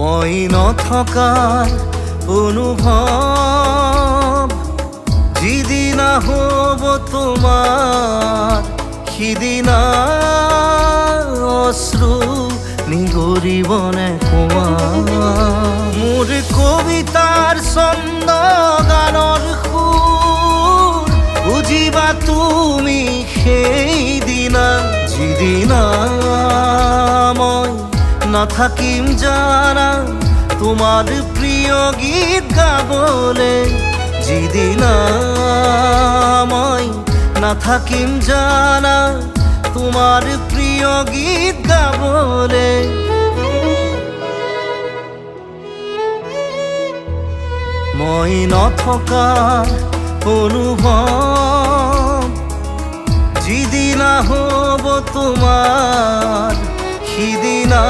মই নথকাৰ অনুভৱ যিদিনা হ'ব তোমাৰ সিদিনা অশ্ৰু নিগৰিবনে কোৱা মোৰ কবিতাৰ ছন্দ গানৰ সুৰ বুজিবা তুমি সেইদিনা যিদিনা মই নাথাকিম জানা তোমার প্রিয় গীত গাবলে যিদিনা মই নাথাকিম জানা তোমার প্রিয় গীত গাবলে মই নথকাৰ অনুভৱ যিদিনা হ'ব তোমাৰ সিদিনা